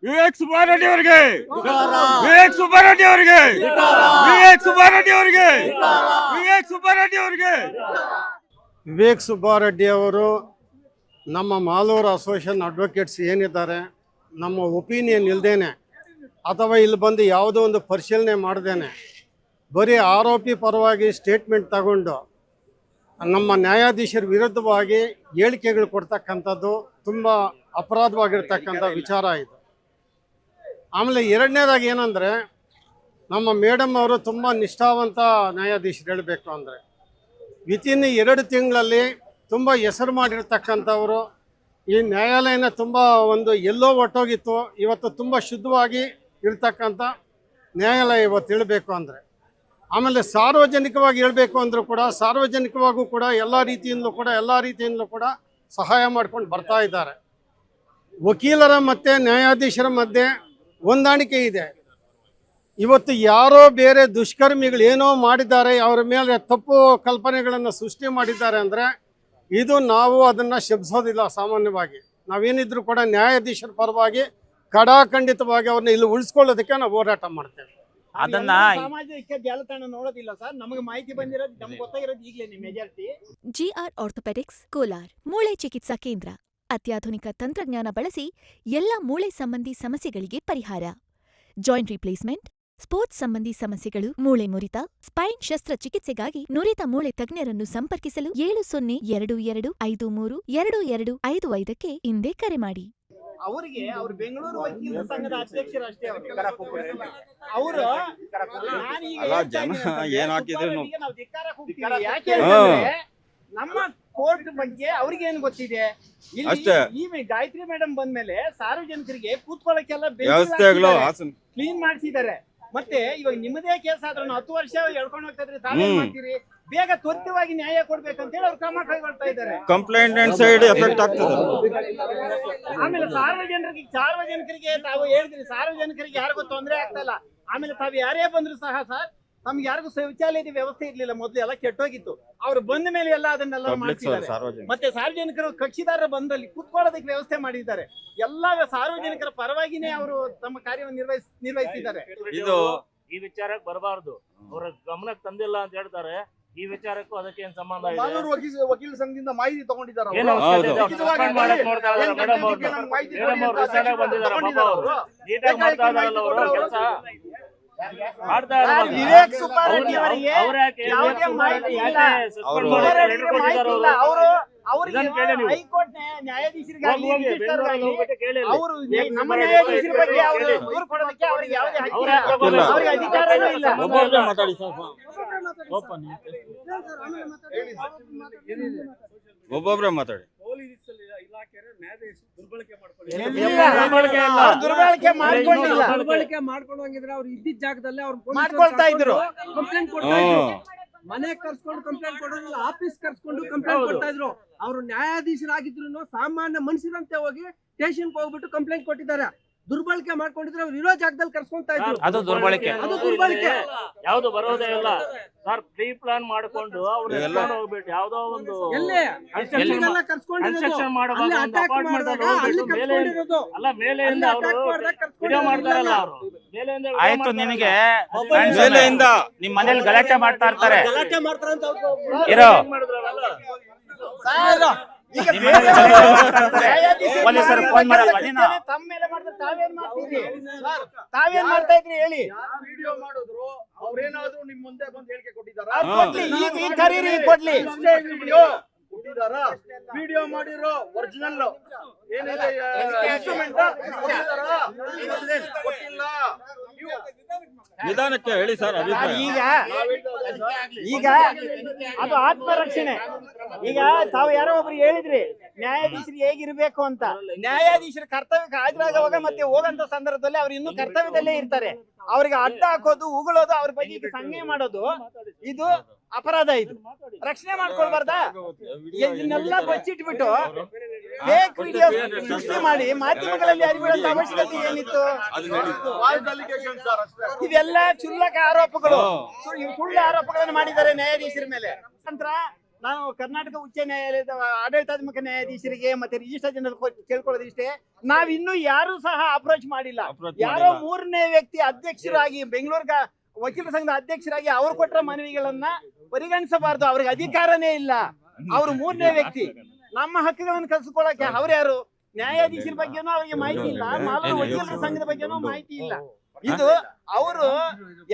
ವಿವೇಕ್ ಸುಬ್ಬಾರೆಡ್ಡಿ ಅವರಿಗೆ, ವಿವೇಕ್ ಸುಬ್ಬಾರೆಡ್ಡಿ ಅವರಿಗೆ, ವಿವೇಕ್ ಸುಬ್ಬಾರೆಡ್ಡಿ ಅವರಿಗೆ, ವಿವೇಕ್ ಸುಬ್ಬಾರೆಡ್ಡಿ ಅವರಿಗೆ. ವಿವೇಕ್ ಸುಬ್ಬಾರೆಡ್ಡಿ ಅವರು ನಮ್ಮ ಮಾಲೂರು ಅಸೋಸಿಯೇಷನ್ ಅಡ್ವೊಕೇಟ್ಸ್ ಏನಿದ್ದಾರೆ, ನಮ್ಮ ಒಪಿನಿಯನ್ ಇಲ್ದೇನೆ ಅಥವಾ ಇಲ್ಲಿ ಬಂದು ಯಾವುದೋ ಒಂದು ಪರಿಶೀಲನೆ ಮಾಡ್ದೇನೆ ಬರೀ ಆರೋಪಿ ಪರವಾಗಿ ಸ್ಟೇಟ್ಮೆಂಟ್ ತಗೊಂಡು ನಮ್ಮ ನ್ಯಾಯಾಧೀಶರ ವಿರುದ್ಧವಾಗಿ ಹೇಳಿಕೆಗಳು ಕೊಡ್ತಕ್ಕಂಥದ್ದು ತುಂಬ ಅಪರಾಧವಾಗಿರ್ತಕ್ಕಂಥ ವಿಚಾರ ಇದು. ಆಮೇಲೆ ಎರಡನೇದಾಗಿ ಏನಂದರೆ, ನಮ್ಮ ಮೇಡಮ್ ಅವರು ತುಂಬ ನಿಷ್ಠಾವಂತ ನ್ಯಾಯಾಧೀಶರು ಹೇಳಬೇಕು ಅಂದರೆ, ವಿತಿನ್ 2 ತಿಂಗಳಲ್ಲಿ ತುಂಬ ಹೆಸರು ಮಾಡಿರ್ತಕ್ಕಂಥವರು. ಈ ನ್ಯಾಯಾಲಯನ ತುಂಬ ಒಂದು ಎಲ್ಲೋ ಒಟ್ಟೋಗಿತ್ತು, ಇವತ್ತು ತುಂಬ ಶುದ್ಧವಾಗಿ ಇರ್ತಕ್ಕಂಥ ನ್ಯಾಯಾಲಯ ಇವತ್ತು ಹೇಳಬೇಕು ಅಂದರೆ. ಆಮೇಲೆ ಸಾರ್ವಜನಿಕವಾಗಿ ಹೇಳಬೇಕು ಅಂದರೂ ಕೂಡ ಸಾರ್ವಜನಿಕವಾಗೂ ಕೂಡ ಎಲ್ಲ ರೀತಿಯಿಂದಲೂ ಕೂಡ ಸಹಾಯ ಮಾಡ್ಕೊಂಡು ಬರ್ತಾ ಇದ್ದಾರೆ. ವಕೀಲರ ಮತ್ತು ನ್ಯಾಯಾಧೀಶರ ಮಧ್ಯೆ ಹೊಂದಾಣಿಕೆ ಇದೆ. ಇವತ್ತು ಯಾರೋ ಬೇರೆ ದುಷ್ಕರ್ಮಿಗಳು ಏನೋ ಮಾಡಿದ್ದಾರೆ, ಅವರ ಮೇಲೆ ತಪ್ಪು ಕಲ್ಪನೆಗಳನ್ನು ಸೃಷ್ಟಿ ಮಾಡಿದ್ದಾರೆ ಅಂದರೆ ಇದು ನಾವು ಅದನ್ನು ಶಬ್ಸೋದಿಲ್ಲ. ಸಾಮಾನ್ಯವಾಗಿ ನಾವೇನಿದ್ರು ಕೂಡ ನ್ಯಾಯಾಧೀಶರ ಪರವಾಗಿ ಖಡಾಖಂಡಿತವಾಗಿ ಅವ್ರನ್ನ ಇಲ್ಲಿ ಉಳಿಸ್ಕೊಳ್ಳೋದಕ್ಕೆ ನಾವು ಹೋರಾಟ ಮಾಡ್ತೇವೆ. ಅದನ್ನ ಸಾಮಾಜಿಕ ಜಾಲತಾಣ ನೋಡೋದಿಲ್ಲ ಸರ್. ನಮಗೆ ಮಾಹಿತಿ ಬಂದಿರೋದು, ನಮ್ಗೆ ಗೊತ್ತಾಗಿರೋದು ಈಗಲೇ ಮೆಜಾರಿಟಿ. ಜಿಆರ್ ಆರ್ಥೋಪೆಡಿಕ್ಸ್ ಕೋಲಾರ್ ಮೂಳೆ ಚಿಕಿತ್ಸಾ ಕೇಂದ್ರ. ಅತ್ಯಾಧುನಿಕ ತಂತ್ರಜ್ಞಾನ ಬಳಸಿ ಎಲ್ಲ ಮೂಳೆ ಸಂಬಂಧಿ ಸಮಸ್ಯೆಗಳಿಗೆ ಪರಿಹಾರ. ಜಾಯಿಂಟ್ ರಿಪ್ಲೇಸ್ಮೆಂಟ್, ಸ್ಪೋರ್ಟ್ಸ್ ಸಂಬಂಧಿ ಸಮಸ್ಯೆಗಳು, ಮೂಳೆ ಮುರಿತ, ಸ್ಪೈನ್ ಶಸ್ತ್ರಚಿಕಿತ್ಸೆಗಾಗಿ ನುರಿತ ಮೂಳೆ ತಜ್ಞರನ್ನು ಸಂಪರ್ಕಿಸಲು 7022532255ಕ್ಕೆ ಹಿಂದೆ ಕರೆ ಮಾಡಿ. ಅವರಿಗೆ ಅವ್ರು ಬೆಂಗಳೂರು ವಕೀಲರ ಸಂಘದ ಅಧ್ಯಕ್ಷರಷ್ಟೇ. ಅವರು ನಮ್ಮ ಕೋರ್ಟ್ ಬಗ್ಗೆ ಅವ್ರಿಗೆ ಏನ್ ಗೊತ್ತಿದೆ? ಈ ಗಾಯತ್ರಿ ಮೇಡಮ್ ಬಂದ್ಮೇಲೆ ಸಾರ್ವಜನಿಕರಿಗೆ ಕೂತ್ಕೊಳ್ಳಕ್ಕೆಲ್ಲ ಕ್ಲೀನ್ ಮಾಡಿಸಿದ್ದಾರೆ. ಮತ್ತೆ ಇವಾಗ ನಿಮ್ಮದೇ ಕೇಸ್ ಆದ್ರೂ 10 ವರ್ಷ ಎಳ್ಕೊಂಡು ಹೋಗ್ತಾ ಇದ್ರೆ ತಾವೇನ್ ಮಾಡ್ತೀರಿ? ಬೇಗ ತ್ವರಿತವಾಗಿ ನ್ಯಾಯ ಕೊಡ್ಬೇಕಂತ ಹೇಳಿ ಅವ್ರು ಕ್ರಮ ಕೈಗೊಳ್ತಾ ಇದ್ದಾರೆ. ಕಂಪ್ಲೇಂಟ್ ಸೈಡ್ ಎಫೆಕ್ಟ್ ಆಗ್ತದೆ. ಆಮೇಲೆ ಸಾರ್ವಜನಿಕರಿಗೆ ತಾವು ಹೇಳಿದ್ರಿ, ಸಾರ್ವಜನಿಕರಿಗೆ ಯಾರಿಗೂ ತೊಂದರೆ ಆಗ್ತಾ ಇಲ್ಲ. ಆಮೇಲೆ ತಾವು ಯಾರೇ ಬಂದ್ರು ಸಹ ಸರ್, ನಮ್ಗೆ ಯಾರಿಗೂ ಶೌಚಾಲಯದ ವ್ಯವಸ್ಥೆ ಇರ್ಲಿಲ್ಲ, ಮೊದ್ಲು ಎಲ್ಲ ಕೆಟ್ಟೋಗಿತ್ತು. ಅವ್ರು ಬಂದ ಮೇಲೆ ಎಲ್ಲ ಅದನ್ನೆಲ್ಲ ಮಾಡ್ತಿದ್ದಾರೆ. ಮತ್ತೆ ಸಾರ್ವಜನಿಕರು ಕಕ್ಷಿದಾರರು ಬಂದಲ್ಲಿ ಕುತ್ಕೊಳ್ಳೋದಕ್ಕೆ ವ್ಯವಸ್ಥೆ ಮಾಡಿದ್ದಾರೆ. ಎಲ್ಲ ಸಾರ್ವಜನಿಕರ ಪರವಾಗಿನೇ ಅವರು ತಮ್ಮ ಕಾರ್ಯವನ್ನು ನಿರ್ವಹಿಸಿದ್ದಾರೆ. ಇದು ಈ ವಿಚಾರಕ್ಕೆ ಬರಬಾರದು, ಅವರ ಗಮನಕ್ಕೆ ತಂದಿಲ್ಲ ಅಂತ ಹೇಳ್ತಾರೆ. ಈ ವಿಚಾರಕ್ಕೂ ಅದಕ್ಕೆ ಏನ್ ಸಂಬಂಧ ಇದೆ? ವಕೀಲ ಸಂಘದಿಂದ ಮಾಹಿತಿ ತಗೊಂಡಿದ್ದಾರೆ. ವಿವೇಕ್ ಸುಬ್ಬಾರೆಡ್ಡಿ ಅವರಿಗೆ ಯಾವುದೇ ಮಾಹಿತಿ ಇಲ್ಲ. ಹೈಕೋರ್ಟ್ ನ್ಯಾಯಾಧೀಶರಿಗಾಗಲಿ ಅವರು ನಮ್ಮ ನ್ಯಾಯಾಧೀಶರ ಬಗ್ಗೆ ಅವರು ದೂರು ಕೊಡೋದಕ್ಕೆ ಅವರಿಗೆ ಯಾವುದೇ ಹಕ್ಕಿಲ್ಲ, ಅವರಿಗೆ ಅಧಿಕಾರವೂ ಇಲ್ಲ. ಒಬ್ಬೊಬ್ರೆ ಮಾತಾಡಿ. ದುರ್ಬಳಕೆ ಮಾಡ್ಕೊಂಡಂಗಿದ್ರೆ ಅವ್ರು ಇದ್ದಿದ್ದ ಜಾಗದಲ್ಲೇ ಅವ್ರು ಮಾಡ್ಕೊಳ್ತಾ ಇದ್ರು. ಕಂಪ್ಲೇಂಟ್ ಕೊಡ್ತಾ ಇದ್ರು. ಮನೆ ಕರ್ಸ್ಕೊಂಡು ಕಂಪ್ಲೇಂಟ್ ಕೊಡೋದಿಲ್ಲ, ಆಫೀಸ್ ಕರ್ಸ್ಕೊಂಡು ಕಂಪ್ಲೇಂಟ್ ಕೊಡ್ತಾ ಇದ್ರು. ಅವರು ನ್ಯಾಯಾಧೀಶರಾಗಿದ್ರು ಸಾಮಾನ್ಯ ಮನುಷ್ಯರಂತೆ ಹೋಗಿ ಸ್ಟೇಷನ್ಗೆ ಹೋಗ್ಬಿಟ್ಟು ಕಂಪ್ಲೇಂಟ್ ಕೊಟ್ಟಿದ್ದಾರೆ. ದುರ್ಬಳಕೆ ಮಾಡ್ಕೊಂಡಿದ್ರೆ ಅವ್ರು ಇರೋ ಜಾಗದಲ್ಲಿ ಕರ್ಸ್ಕೊಂತಾ ಇದ್ರು. ಅದು ದುರ್ಬಳಕೆ. ಯಾವ್ದು ಬರೋದೇ ಇಲ್ಲ ಸರ್. ಪ್ರೀ ಪ್ಲಾನ್ ಮಾಡ್ಕೊಂಡು ಅವ್ರು ಹೋಗ್ಬಿಟ್ಟು ಯಾವ್ದೋ ಒಂದು ಆಯ್ತು. ನಿನಗೆ ನಿಮ್ ಮನೇಲಿ ಗಲಾಟೆ ಮಾಡ್ತಾ ಇರ್ತಾರೆ, ಇರೋ ಪೊಲೀಸರು ಫೋನ್ ಮಾಡಲ್ವಾ? ತಾವೇನ್ ಮಾಡ್ತಾ ಇದ್ರಿ ಹೇಳಿ? ವಿಡಿಯೋ ಮಾಡಿದ್ರು, ಅವ್ರೇನಾದ್ರೂ ನಿಮ್ ಮುಂದೆ ಬಂದು ಹೇಳಿಕೆ ಕೊಟ್ಟಿದ್ದಾರಾ? ಕೊಡ್ಲಿ. ವಿಡಿಯೋ ಮಾಡಿರೋ ಒರಿಜಿನಲ್ ಏನಿದೆ ಕೊಟ್ಟಿಲ್ಲ. ನಿಧಾನಕ್ಕೆ ಹೇಳಿ ಸರ್. ಈಗ ಅದು ಆತ್ಮರಕ್ಷಣೆ. ಈಗ ತಾವು ಯಾರೋ ಒಬ್ರು ಹೇಳಿದ್ರಿ ನ್ಯಾಯಾಧೀಶರು ಹೇಗಿರ್ಬೇಕು ಅಂತ. ನ್ಯಾಯಾಧೀಶರ ಕರ್ತವ್ಯಕ್ಕೆ ಹಾಜರಾಗುವಾಗ ಮತ್ತೆ ಹೋಗಂತ ಸಂದರ್ಭದಲ್ಲಿ ಅವ್ರು ಇನ್ನೂ ಕರ್ತವ್ಯದಲ್ಲೇ ಇರ್ತಾರೆ. ಅವ್ರಿಗೆ ಅಡ್ಡ ಹಾಕೋದು, ಉಗುಳೋದು, ಅವ್ರ ಬಗ್ಗೆ ಸಂಜ್ಞೆ ಮಾಡೋದು ಇದು ಅಪರಾಧ. ಇದು ರಕ್ಷಣೆ ಮಾಡ್ಕೊಳ್ಬಾರ್ದಾ? ಇದನ್ನೆಲ್ಲ ಬಚ್ಚಿಟ್ಬಿಟ್ಟು ಫೇಕ್ ವಿಡಿಯೋ ಸೃಷ್ಟಿ ಮಾಡಿ ಮಾಧ್ಯಮಗಳಲ್ಲಿ ಅರಿಬಿಡೋದು ಅವಶ್ಯಕತೆ ಏನಿತ್ತು? ಇವೆಲ್ಲ ಕ್ಷುಲ್ಲಕ ಆರೋಪಗಳು, ಸುಳ್ಳು ಆರೋಪಗಳನ್ನು ಮಾಡಿದ್ದಾರೆ ನ್ಯಾಯಾಧೀಶರ ಮೇಲೆ. ನಂತರ ನಾನು ಕರ್ನಾಟಕ ಉಚ್ಚ ನ್ಯಾಯಾಲಯದ ಆಡಳಿತಾತ್ಮಕ ನ್ಯಾಯಾಧೀಶರಿಗೆ ಮತ್ತೆ ರಿಜಿಸ್ಟರ್ ಜನರಲ್ ಕೇಳ್ಕೊಳ್ಳೋದಿಷ್ಟೇ, ನಾವಿನ್ನೂ ಯಾರು ಸಹ ಅಪ್ರೋಚ್ ಮಾಡಿಲ್ಲ. ಯಾರೋ ಮೂರನೇ ವ್ಯಕ್ತಿ ಅಧ್ಯಕ್ಷರಾಗಿ ಬೆಂಗಳೂರು ವಕೀಲರ ಸಂಘದ ಅಧ್ಯಕ್ಷರಾಗಿ ಅವ್ರು ಕೊಟ್ಟ ಮನವಿಗಳನ್ನ ಪರಿಗಣಿಸಬಾರ್ದು. ಅವ್ರಿಗೆ ಅಧಿಕಾರನೇ ಇಲ್ಲ. ಅವ್ರು ಮೂರನೇ ವ್ಯಕ್ತಿ. ನಮ್ಮ ಹಕ್ಕುಗಳನ್ನು ಕಲ್ಸ್ಕೊಳಕ್ಕೆ ಅವ್ರ್ಯಾರು? ನ್ಯಾಯಾಧೀಶರ ಬಗ್ಗೆನೂ ಅವ್ರಿಗೆ ಮಾಹಿತಿ ಇಲ್ಲ, ಮಾಲೂರು ವಕೀಲರ ಸಂಘದ ಬಗ್ಗೆನೂ ಮಾಹಿತಿ ಇಲ್ಲ. ಇದು ಅವರು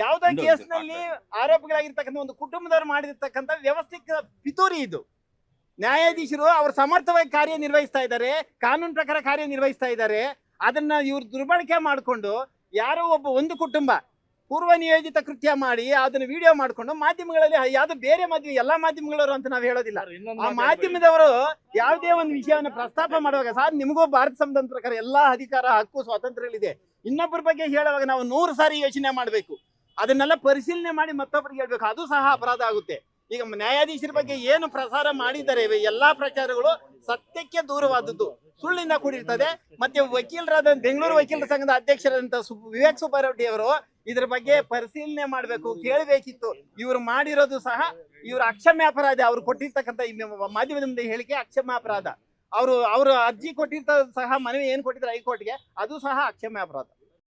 ಯಾವ್ದೋ ಕೇಸ್ನಲ್ಲಿ ಆರೋಪಿಗಳಾಗಿರ್ತಕ್ಕಂಥ ಒಂದು ಕುಟುಂಬದವರು ಮಾಡಿರ್ತಕ್ಕಂಥ ವ್ಯವಸ್ಥಿತ ಪಿತೂರಿ ಇದು. ನ್ಯಾಯಾಧೀಶರು ಅವರು ಸಮರ್ಥವಾಗಿ ಕಾರ್ಯನಿರ್ವಹಿಸ್ತಾ ಇದ್ದಾರೆ, ಕಾನೂನು ಪ್ರಕಾರ ಕಾರ್ಯನಿರ್ವಹಿಸ್ತಾ ಇದ್ದಾರೆ. ಅದನ್ನ ಇವ್ರು ದುರ್ಬಳಕೆ ಮಾಡಿಕೊಂಡು ಯಾರೋ ಒಂದು ಕುಟುಂಬ ಪೂರ್ವ ನಿಯೋಜಿತ ಕೃತ್ಯ ಮಾಡಿ ಅದನ್ನ ವಿಡಿಯೋ ಮಾಡ್ಕೊಂಡು ಮಾಧ್ಯಮಗಳಲ್ಲಿ, ಯಾವ್ದು ಬೇರೆ ಮಾಧ್ಯಮ, ಎಲ್ಲಾ ಮಾಧ್ಯಮಗಳವರು ಅಂತ ನಾವು ಹೇಳೋದಿಲ್ಲ, ಆ ಮಾಧ್ಯಮದವರು ಯಾವುದೇ ಒಂದು ವಿಷಯವನ್ನು ಪ್ರಸ್ತಾಪ ಮಾಡುವಾಗ ಸರ್ ನಿಮಗೂ ಭಾರತ ಸಂವಿಧಾನದ ಪ್ರಕಾರ ಎಲ್ಲಾ ಅಧಿಕಾರ, ಹಕ್ಕು, ಸ್ವಾತಂತ್ರ್ಯಗಳಿದೆ. ಇನ್ನೊಬ್ಬರ ಬಗ್ಗೆ ಹೇಳುವಾಗ ನಾವು 100 ಸಾರಿ ಯೋಚನೆ ಮಾಡಬೇಕು. ಅದನ್ನೆಲ್ಲ ಪರಿಶೀಲನೆ ಮಾಡಿ ಮತ್ತೊಬ್ಬರಿಗೆ ಹೇಳ್ಬೇಕು. ಅದು ಸಹ ಅಪರಾಧ ಆಗುತ್ತೆ. ಈಗ ನ್ಯಾಯಾಧೀಶರ ಬಗ್ಗೆ ಏನು ಪ್ರಸಾರ ಮಾಡಿದ್ದಾರೆ ಎಲ್ಲಾ ಪ್ರಚಾರಗಳು ಸತ್ಯಕ್ಕೆ ದೂರವಾದದ್ದು, ಸುಳ್ಳಿಂದ ಕೂಡಿರ್ತದೆ. ಮತ್ತೆ ವಕೀಲರಾದ ಬೆಂಗಳೂರು ವಕೀಲರ ಸಂಘದ ಅಧ್ಯಕ್ಷರಾದಂತ ವಿವೇಕ್ ಸುಬ್ಬಾರೆಡ್ಡಿ ಅವರು ಇದ್ರ ಬಗ್ಗೆ ಪರಿಶೀಲನೆ ಮಾಡಬೇಕು, ಕೇಳಬೇಕಿತ್ತು. ಇವರು ಮಾಡಿರೋದು ಸಹ ಇವರು ಅಕ್ಷಮ್ಯ ಅಪರಾಧ. ಅವ್ರು ಕೊಟ್ಟಿರ್ತಕ್ಕಂಥ ಮಾಧ್ಯಮದಿಂದ ಹೇಳಿಕೆ ಅಕ್ಷಮ್ಯ ಅಪರಾಧ. ಅವರು ಅರ್ಜಿ ಕೊಟ್ಟಿರ್ತ ಸಹ ಮನವಿ ಏನ್ ಕೊಟ್ಟಿದ್ರು ಹೈಕೋರ್ಟ್ಗೆ, ಅದು ಸಹ ಅಕ್ಷಮ್ಯ ಅಪರಾಧ.